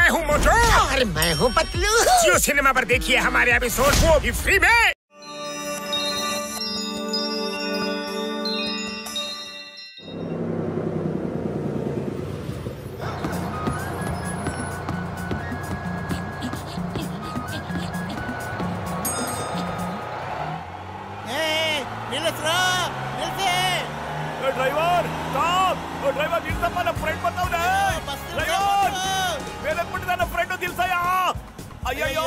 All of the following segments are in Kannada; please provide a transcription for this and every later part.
मैं हूँ मोटू और मैं हूँ पतलू। जियो सिनेमा पर देखिए हमारे एपिसोड को भी फ्री में। ड्राइवर ड्राइवर ನಿಲ್ಸಪ್ಪ ನಮ್ಮ ಫ್ರೆಂಡ್ ಬಂದವನೇ ಡ್ರೈವರ್ ಮೇಲೆ ಬಿಟ್ಟಿದ್ದಾನೆ ಫ್ರೆಂಡ್ ನಿಲ್ಸಯ್ಯ ಅಯ್ಯಯ್ಯೋ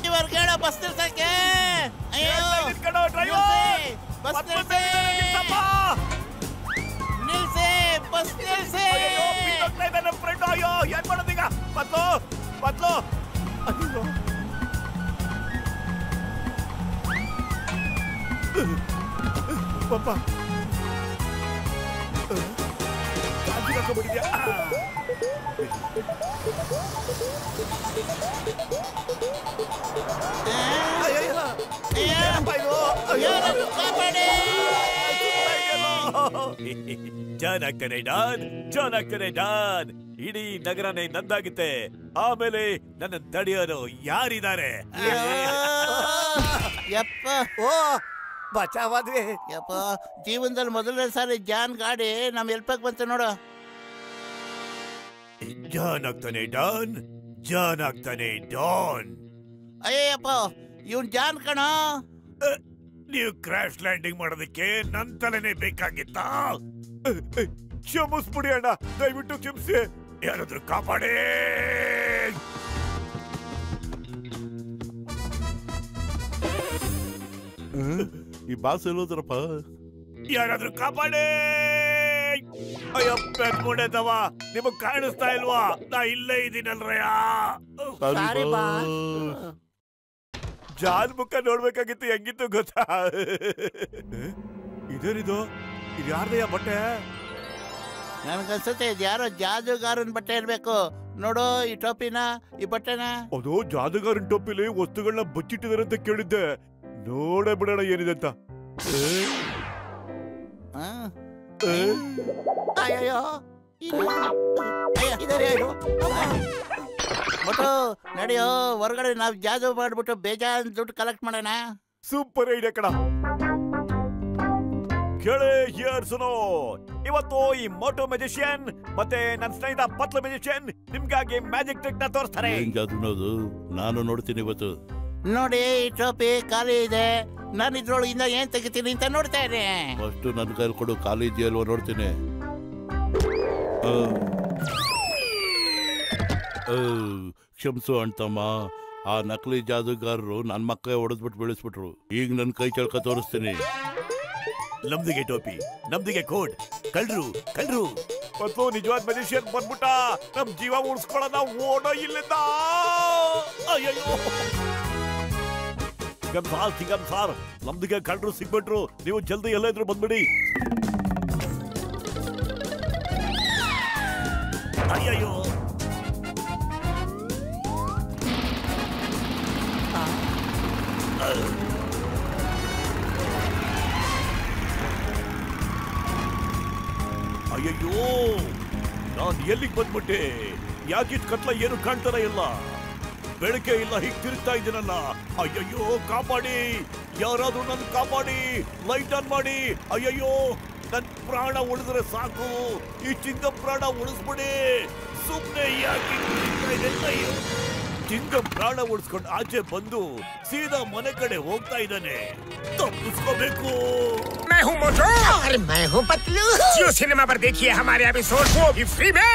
ಇವರು ಕೇಳೋ ಬಸ್ ನಿಲ್ಸಕ್ಕೆ ಅಯ್ಯೋ ನಿಲ್ಕಡೋ ಡ್ರೈವರ್ ಬಸ್ ನಿಲ್ಸಿ ನಿಲ್ಸಿ ಬಸ್ ನಿಲ್ಸಿ ಅಯ್ಯೋ ಬಿಟ್ಟೋಗ್ತಾ ಇದ್ದಾನೆ ನಮ್ಮ ಫ್ರೆಂಡ್ ಅಯ್ಯೋ ಏನ್ ಮಾಡೋದೀಗ ಪತ್ಲು ಪತ್ಲು ಅಯ್ಯೋ ಪಾಪ ಜಾನ್ ಆಗ್ತಾನೆ ಡಾನ್ ಇಡೀ ನಗರನೇ ನಂದಾಗುತ್ತೆ ಆಮೇಲೆ ನನ್ನ ತಡೆಯೋರು ಯಾರಿದ್ದಾರೆ ಯಪ್ಪ ಓ ಬಚಾವಾದ್ವಿ ಯಪ್ಪ ಜೀವನದಲ್ಲಿ ಮೊದಲನೇ ಸಾರಿ ಜಾನ್ ಗಾಡಿ ನಮ್ ಎಲ್ಪಕ್ ಬಂತು ನೋಡು ಜಾನ್ ಆಗ್ತಾನೆ ಡಾನ್ ಅಯ್ಯಪ್ಪ ಇವನ್ ಜಾನ್ ಕಣ ನೀವು ಕ್ರಾಶ್ ಲ್ಯಾಂಡಿಂಗ್ ಮಾಡೋದಕ್ಕೆ ನನ್ ತಲೆನೇ ಬೇಕಾಗಿತ್ತಾ ಕ್ಷಮಿಸ್ಬಿಡಿ ಅಣ್ಣ ದಯವಿಟ್ಟು ಕ್ಷಮಿಸಿ ಯಾರಾದ್ರೂ ಕಾಪಾಡೇ ಈ ಬಾಸ್ ಎಲ್ಲೋದ್ರಪ್ಪ ಯಾರಾದ್ರೂ ಕಾಪಾಡೇ ಅಯ್ಯೋ ಪೆಟ್ಕೊಂಡೇತವ ನಿಮಗ್ ಕಾಣಿಸ್ತಾ ಇಲ್ವಾ ನಾ ಇಲ್ಲೇ ಇದೀನಲ್ರಯ್ಯ ಜಾನ್ ಮುಖ ನೋಡ್ಬೇಕಾಗಿತ್ತು ಹೆಂಗಿತ್ತು ಗೊತ್ತಾ ಇದೇನಿದು ಇದು ಯಾರ್ದಯ್ಯ ಬಟ್ಟೆ ನನ್ಗನ್ಸುತ್ತೆ ಇದು ಯಾರೋ ಜಾದೂಗಾರನ್ ಬಟ್ಟೆ ಇರ್ಬೇಕು ನೋಡು ಈ ಟೋಪಿನ ಈ ಬಟ್ಟೆನ ಅದು ಜಾದೂಗಾರನ್ ಟೋಪಿಲಿ ವಸ್ತುಗಳನ್ನ ಬಚ್ಚಿಟ್ಟಿದಾರೆ ಅಂತ ಕೇಳಿದ್ದೆ ನೋಡೇ ಬಿಡೋಣ ಏನಿದೆ ಅಂತ ಅಯ್ಯೋ ಬಟ್ಟು ನಡಿಯೋ ಹೊರಗಡೆ ನಾವ್ ಜಾದೂ ಮಾಡ್ಬಿಟ್ಟು ಬೇಜಾನ್ ದುಡ್ಡು ಕಲೆಕ್ಟ್ ಮಾಡೋಣ ಸೂಪರ್ ಐಡಿಯಾ ಕಣ ಕೇಳಿ ಹಿಯರ್ಸುನೋ ಇವತ್ತು ಈ ಮೋಟೋ ಮ್ಯಾಜಿಷಿಯನ್ ಮತ್ತೆ ನನ್ನ ಸ್ನೇಹಿತ ಪತ್ಲ ಮ್ಯಾಜಿಷಿಯನ್ ನಿಮ್ಗಾಗಿ ಮ್ಯಾಜಿಕ್ ಟ್ರಿಕ್ ನ ತೋರಿಸ್ತಾರೆ ಅದು ನಾನು ನೋಡ್ತೀನಿ ಇವತ್ತು ನೋಡಿ ಈ ಟೋಪಿ ಖಾಲಿ ಇದೆ ನಾನು ಇದ್ರೊಳಗಿಂದ ಏನ್ ತೆಗಿತೀನಿ ಅಂತ ನೋಡ್ತಾ ಇದ್ದೆ ಫಸ್ಟ್ ನನ್ನ ಕೈಲಿ ಕೊಡು ಖಾಲಿ ಇದೆಯಲ್ವ ನೋಡ್ತೀನಿ ಕ್ಷಮಿಸು ಅಣ್ತಮ್ಮ ಆ ನಕಲಿ ಜಾದೂಗಾರರು ನನ್ನ ಮಕ್ಕ ಹೊಡೆದ್ಬಿಟ್ಟು ಬೆಳೆಸ್ಬಿಟ್ರು ಈಗ ನನ್ನ ಕೈ ಚಳಕ ತೋರಿಸ್ತೀನಿ ನಮ್ದಿಗೆ ಟೋಪಿ ನಮ್ದಿಗೆ ಕೋಡ್ ಕಳ್ರು ಮತ್ತು ನಿಜವಾದ ಮ್ಯಾಜಿಷಿಯನ್ ಬಂದ್ಬಿಟ್ಟ ನಮ್ ಜೀವ ಉಳಿಸ್ಕೊಳ್ಳೋಣ ಓಡೋ ಇಲ್ಲಿಂದ ಅಯ್ಯಯ್ಯೋ ಸಾರ್ ನಮ್ದಿಗೆ ಕಳ್ರು ಸಿಗ್ಬಿಟ್ರು ನೀವು ಜಲ್ದಿ ಎಲ್ಲ ಇದ್ರು ಬಂದ್ಬಿಡಿ ಅಯ್ಯಯ್ಯೋ ಅಯ್ಯಯ್ಯೋ ನಾನ್ ಎಲ್ಲಿಗೆ ಬಂದ್ಬಿಟ್ಟೆ ಯಾಕಿದ್ ಕತ್ಲ ಏನು ಕಾಣ್ತಾರ ಇಲ್ಲ ಬೆಳಕೆ ಇಲ್ಲ ಹೀಗ್ ತಿರುಗ್ತಾ ಇದ್ದೀನಲ್ಲ ಅಯ್ಯಯ್ಯೋ ಕಾಪಾಡಿ ಯಾರಾದ್ರೂ ನನ್ ಕಾಪಾಡಿ ಲೈಟ್ ಆನ್ ಮಾಡಿ ಅಯ್ಯಯ್ಯೋ ನನ್ ಪ್ರಾಣ ಉಳಿದ್ರೆ ಸಾಕು ಈ ಚಿಂಗಂ ಪ್ರಾಣ ಉಳಿಸ್ಬಿಡಿ ಸುಮ್ನೆ ಯಾಕೆ ಚಿಂಗಂ ಪ್ರಾಣ ಉಳಿಸ್ಕೊಂಡು ಆಚೆ ಬಂದು ಸೀದಾ ಮನೆ ಕಡೆ ಹೋಗ್ತಾ ಇದ್ದಾನೆ ತಪ್ಪಿಸ್ಕೋಬೇಕು मैं हूँ मोटू और मैं हूँ पतलू जियो सिनेमा पर देखिए हमारे एपिसोड को भी फ्री में।